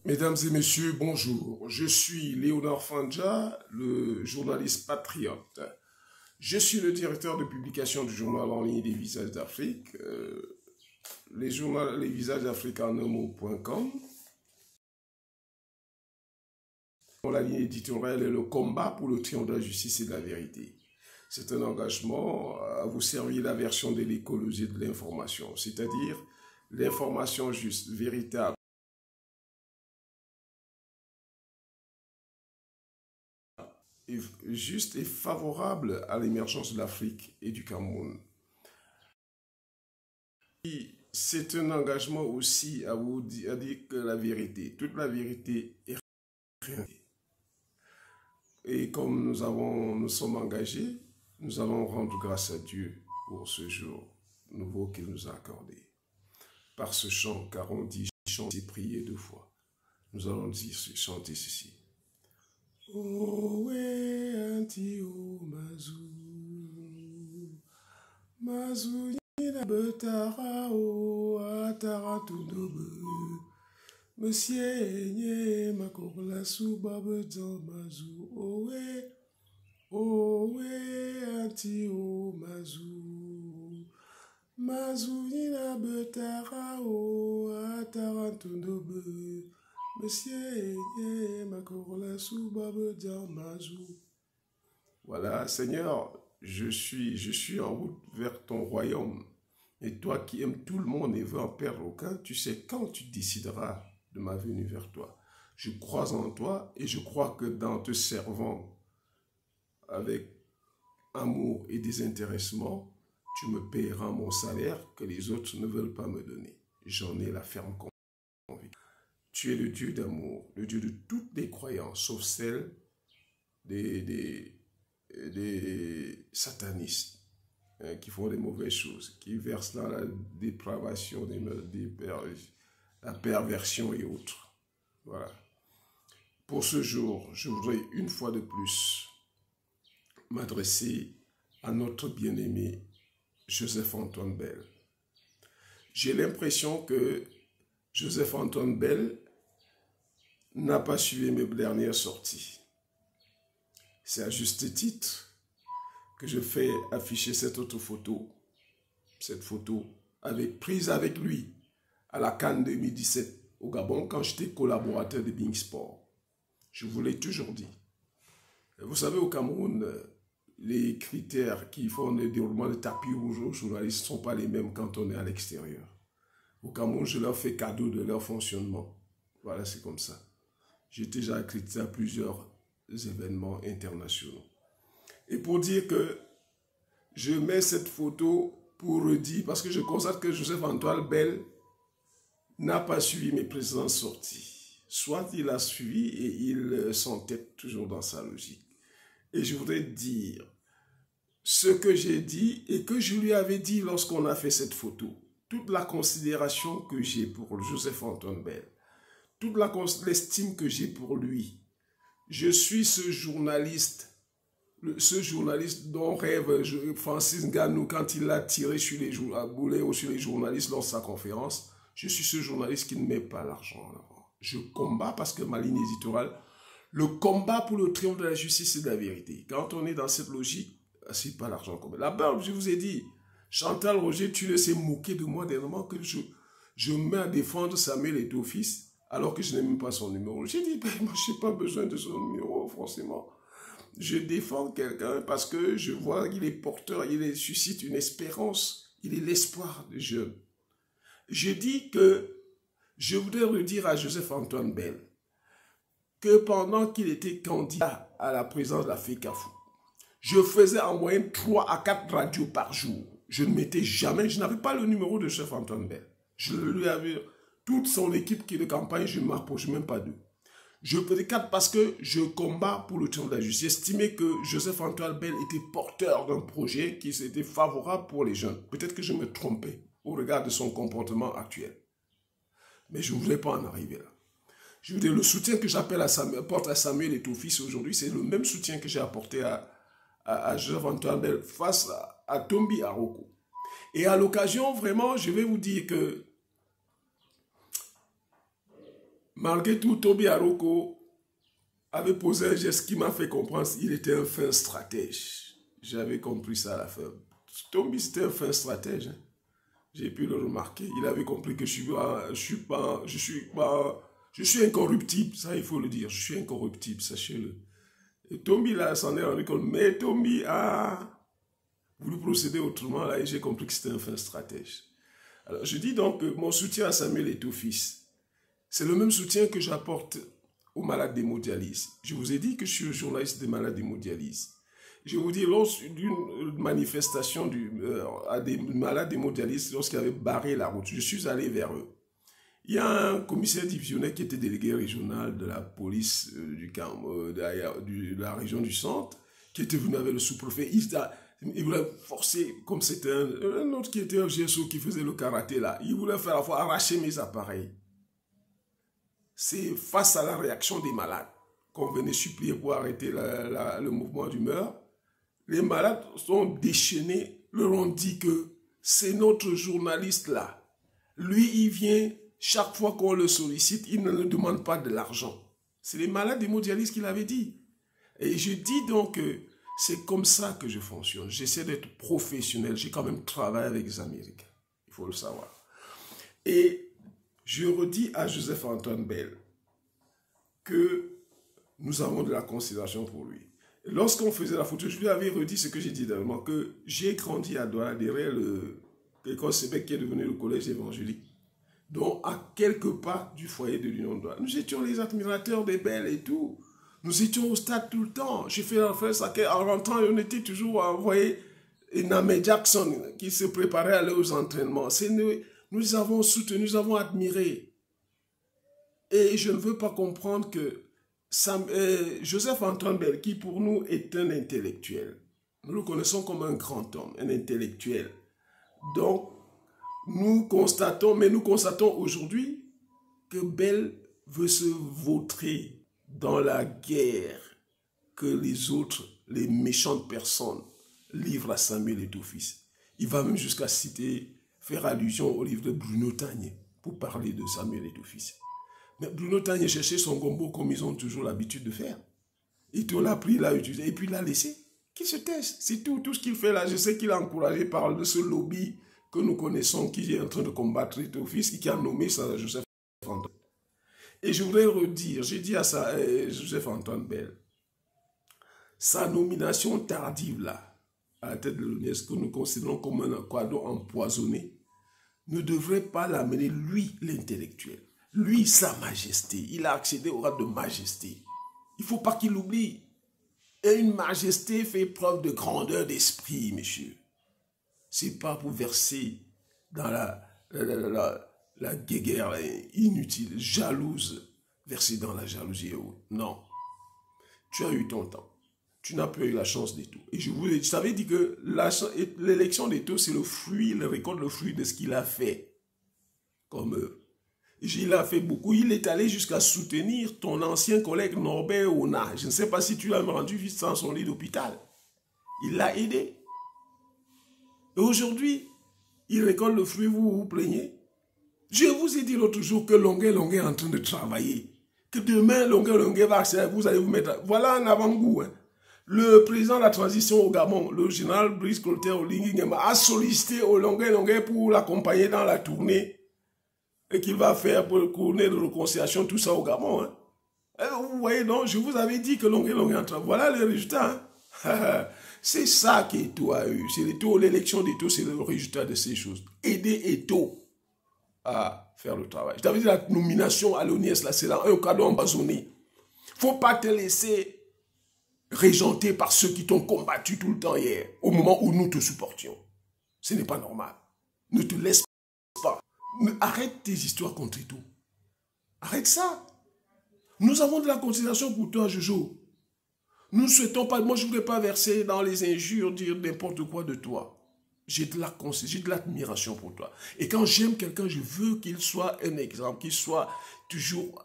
Mesdames et messieurs, bonjour. Je suis Léonard Fandja, le journaliste patriote. Je suis le directeur de publication du journal en ligne des Visages d'Afrique, les Visages d'Afrique en un mot.com. La ligne éditoriale est le combat pour le triomphe de la justice et de la vérité. C'est un engagement à vous servir la version de l'écologie de l'information, c'est-à-dire l'information juste, véritable, juste et favorable à l'émergence de l'Afrique et du Cameroun. C'est un engagement aussi à vous dire que la vérité, toute la vérité est rien. Et comme nous sommes engagés, nous allons rendre grâce à Dieu pour ce jour nouveau qu'il nous a accordé. Par ce chant, car on dit chanter et prier deux fois. Nous allons chanter ceci. Owe anti o mazu yina betara o atara tundobe monsieur nye makola suba betan mazu owe anti o mazu yina betara o atara tundobe Voilà, Seigneur, je suis en route vers ton royaume. Et toi qui aimes tout le monde et veux en perdre aucun, tu sais quand tu décideras de ma venue vers toi. Je crois en toi et je crois que dans te servant avec amour et désintéressement, tu me payeras mon salaire que les autres ne veulent pas me donner. J'en ai la ferme conviction. Tu es le Dieu d'amour, le Dieu de toutes les croyances, sauf celles des satanistes qui font des mauvaises choses, qui versent dans la dépravation, la perversion et autres. Voilà. Pour ce jour, je voudrais une fois de plus m'adresser à notre bien-aimé Joseph-Antoine Bell. J'ai l'impression que Joseph-Antoine Bell n'a pas suivi mes dernières sorties. C'est à juste titre que je fais afficher cette autre photo. Cette photo prise avec lui à la CAN 2017 au Gabon quand j'étais collaborateur de Bing Sport. Je vous l'ai toujours dit. Vous savez, au Cameroun, les critères qui font le déroulement de tapis rouge aux journalistes ne sont pas les mêmes quand on est à l'extérieur. Au Cameroun, je leur fais cadeau de leur fonctionnement. Voilà, c'est comme ça. J'ai déjà accrédité à plusieurs événements internationaux. Et pour dire que je mets cette photo pour redire, parce que je constate que Joseph-Antoine Bell n'a pas suivi mes précédentes sorties. Soit il a suivi et il s'entête toujours dans sa logique. Et je voudrais dire ce que j'ai dit et que je lui avais dit lorsqu'on a fait cette photo. Toute la considération que j'ai pour Joseph-Antoine Bell, toute l'estime que j'ai pour lui. Je suis ce journaliste dont rêve Francis Ngannou quand il l'a tiré sur les journalistes lors de sa conférence. Je suis ce journaliste qui ne met pas l'argent en avant. Je combats parce que ma ligne éditoriale, le combat pour le triomphe de la justice et de la vérité. Quand on est dans cette logique, c'est pas l'argent qu'on met. Là-bas, je vous ai dit, Chantal Roger, tu le sais moquer de moi dernièrement que je mets à défendre Samuel Eto'o-Fils alors que je n'ai même pas son numéro. J'ai dit, ben, moi, je n'ai pas besoin de son numéro, forcément. Je défends quelqu'un parce que je vois qu'il est porteur, il suscite une espérance, il est l'espoir des jeunes. Je dis que je voudrais redire à Joseph-Antoine Bell, que pendant qu'il était candidat à la présidence de la FECAFOU, je faisais en moyenne 3 à 4 radios par jour. Je ne m'étais jamais, je n'avais pas le numéro de Joseph Antoine Bell. Je lui avais, toute son équipe qui est de campagne, je ne m'approche même pas d'eux. Je faisais 4 parce que je combats pour le triomphe de la justice. J'estimais que Joseph Antoine Bell était porteur d'un projet qui était favorable pour les jeunes. Peut-être que je me trompais au regard de son comportement actuel. Mais je ne voulais pas en arriver là. Je veux dire, le soutien que apporte à Samuel Eto'o-Fils aujourd'hui, c'est le même soutien que j'ai apporté à Joseph Antoine Bell face à Tombi Aroko. Et à l'occasion, vraiment, je vais vous dire que malgré tout, Tombi Aroko avait posé un geste qui m'a fait comprendre qu'il était un fin stratège. J'avais compris ça à la fin. Tombi, c'était un fin stratège. Hein. J'ai pu le remarquer. Il avait compris que je suis incorruptible. Ça, il faut le dire. Je suis incorruptible, sachez-le. Et Tombi, là, s'en est rendu compte. Mais Tombi a voulu procéder autrement, là, et j'ai compris que c'était un fin stratège. Alors, je dis donc que mon soutien à Samuel Eto'o-Fils, c'est le même soutien que j'apporte aux malades d'hémodialyse. Je vous ai dit que je suis journaliste des malades d'hémodialyse. Je vous dis, lors d'une manifestation à des malades d'hémodialyse, lorsqu'ils avaient barré la route, je suis allé vers eux. Il y a un commissaire divisionnaire qui était délégué régional de la police de la région du centre, qui était venu avec le sous-préfet. Il voulait forcer, comme c'était un autre qui était un GSO qui faisait le karaté là, il voulait faire à la fois arracher mes appareils. C'est face à la réaction des malades qu'on venait supplier pour arrêter le mouvement d'humeur. Les malades sont déchaînés, leur ont dit que c'est notre journaliste là. Lui, il vient, chaque fois qu'on le sollicite, il ne nous demande pas de l'argent. C'est les malades d'hémodialyse qui l'avaient dit. Et je dis donc que c'est comme ça que je fonctionne. J'essaie d'être professionnel. J'ai quand même travaillé avec les Américains. Il faut le savoir. Et je redis à Joseph Antoine Bell que nous avons de la considération pour lui. Lorsqu'on faisait la photo, je lui avais redit ce que j'ai dit dernièrement, que j'ai grandi à Douala, derrière l'école Sébec qui est devenu le collège évangélique, donc à quelques pas du foyer de l'Union de Douala. Nous étions les admirateurs des Bell et tout. Nous étions au stade tout le temps. J'ai fait la fête, en rentrant, on était toujours à envoyer Namé Jackson qui se préparait à aller aux entraînements. Nous les avons soutenus, nous les avons admirés. Et je ne veux pas comprendre que Joseph Antoine Bell, qui pour nous est un intellectuel, nous le connaissons comme un grand homme, un intellectuel. Donc, nous constatons aujourd'hui que Bell veut se vautrer dans la guerre que les autres, les méchantes personnes, livrent à Samuel Eto'o-Fils. Il va même jusqu'à faire allusion au livre de Bruno Tagné pour parler de Samuel Eto'o-Fils. Mais Bruno Tagné cherchait son gombo comme ils ont toujours l'habitude de faire. Il l'a pris, il l'a utilisé et puis il l'a laissé. Qu'il se taise, c'est tout ce qu'il fait là. Je sais qu'il a encouragé par de ce lobby que nous connaissons qui est en train de combattre Eto'o-Fils et qui a nommé ça Joseph Antoine. Et je voudrais redire, j'ai dit à Joseph Antoine Bell, sa nomination tardive là, à la tête de l'UNESCO, que nous considérons comme un quadro empoisonné, ne devrait pas l'amener, lui, l'intellectuel. Lui, sa majesté. Il a accédé au grade de majesté. Il ne faut pas qu'il l'oublie. Et une majesté fait preuve de grandeur d'esprit, messieurs. Ce n'est pas pour verser dans la guéguerre inutile, jalouse, verser dans la jalousie. Non. Tu as eu ton temps. Tu n'as pas eu la chance d'Eto'o. Et je t'avais dit que l'élection d'Eto'o, c'est le fruit, le récolte, le fruit de ce qu'il a fait. Comme il a fait beaucoup. Il est allé jusqu'à soutenir ton ancien collègue Norbert Ona. Je ne sais pas si tu l'as rendu visite dans son lit d'hôpital. Il l'a aidé. Et aujourd'hui, il récolte le fruit, vous vous plaignez. Je vous ai dit l'autre jour que Longuet est en train de travailler. Que demain, Longuet va accélérer, vous allez vous mettre... Voilà un avant-goût. Hein. Le président de la transition au Gabon, le général Brice Clotaire Oligui Nguema, a sollicité au Longuet pour l'accompagner dans la tournée et qu'il va faire pour le tournée de réconciliation, tout ça au Gabon. Hein. Vous voyez, donc, je vous avais dit que Longuet est en train... Voilà les résultats. Hein. C'est ça qu'Eto'o a eu. L'élection d'Eto'o, c'est le résultat de ces choses. Aider Eto'o à faire le travail. Je t'avais dit la nomination à l'ONIS, là, c'est là un cadeau empoisonné. Faut pas te laisser régenter par ceux qui t'ont combattu tout le temps hier, au moment où nous te supportions. Ce n'est pas normal. Ne te laisse pas. Arrête tes histoires contre tout. Arrête ça. Nous avons de la considération pour toi, Jojo. Nous ne souhaitons pas, moi je ne voudrais pas verser dans les injures, dire n'importe quoi de toi. J'ai de l'admiration pour toi. Et quand j'aime quelqu'un, je veux qu'il soit un exemple, qu'il soit toujours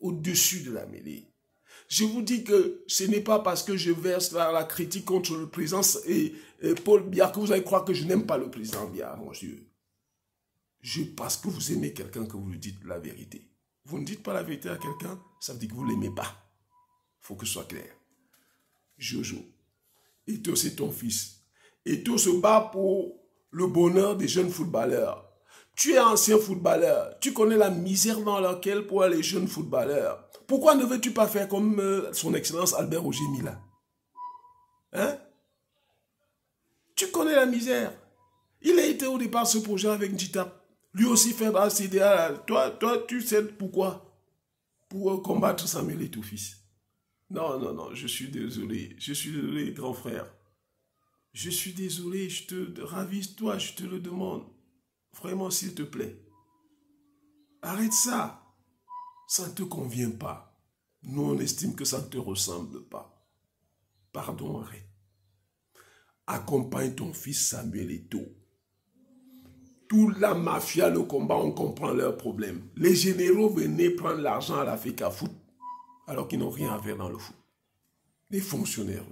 au-dessus de la mêlée. Je vous dis que ce n'est pas parce que je verse la critique contre le président et Paul Biya que vous allez croire que je n'aime pas le président Biya, mon Dieu. Parce que vous aimez quelqu'un que vous lui dites la vérité. Vous ne dites pas la vérité à quelqu'un, ça veut dire que vous ne l'aimez pas. Il faut que ce soit clair. Jojo, Eto'o c'est ton fils. Eto'o se bat pour le bonheur des jeunes footballeurs. Tu es ancien footballeur. Tu connais la misère dans laquelle pour les jeunes footballeurs. Pourquoi ne veux-tu pas faire comme son excellence Albert Roger Mila? Hein? Tu connais la misère. Il a été au départ ce projet avec Njitap. Lui aussi fait dans la CDA. Toi, tu sais pourquoi? Pour combattre Samuel Eto'o fils. Non, non, non, je suis désolé. Je suis désolé, grand frère. Je suis désolé, je te ravise-toi, je te le demande. Vraiment, s'il te plaît. Arrête ça. Ça ne te convient pas. Nous, on estime que ça ne te ressemble pas. Pardon, arrête. Accompagne ton fils Samuel Eto'o. Toute la mafia, le combat, on comprend leurs problèmes. Les généraux venaient prendre l'argent à l'Africa Foot, alors qu'ils n'ont rien à faire dans le foot. Les fonctionnaires.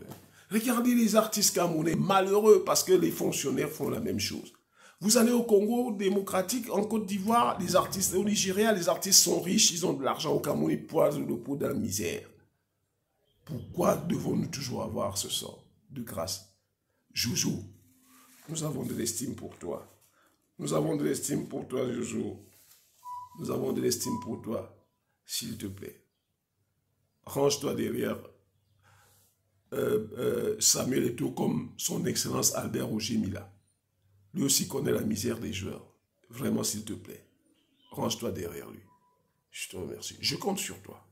Regardez les artistes camerounais, malheureux parce que les fonctionnaires font la même chose. Vous allez au Congo démocratique, en Côte d'Ivoire, les artistes, au Nigeria, les artistes sont riches, ils ont de l'argent. Au Cameroun, ils poisent le pot dans la misère. Pourquoi devons-nous toujours avoir ce sort de grâce? Jojo, nous avons de l'estime pour toi. Nous avons de l'estime pour toi, Jojo. Nous avons de l'estime pour toi. S'il te plaît, range-toi derrière Samuel Eto'o comme son excellence Albert Roger Mila. Lui aussi connaît la misère des joueurs. Vraiment, s'il te plaît, range-toi derrière lui. Je te remercie. Je compte sur toi.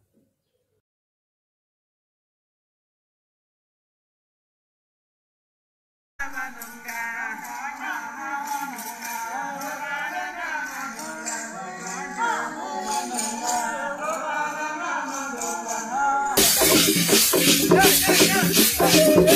Yeah, yeah, yeah.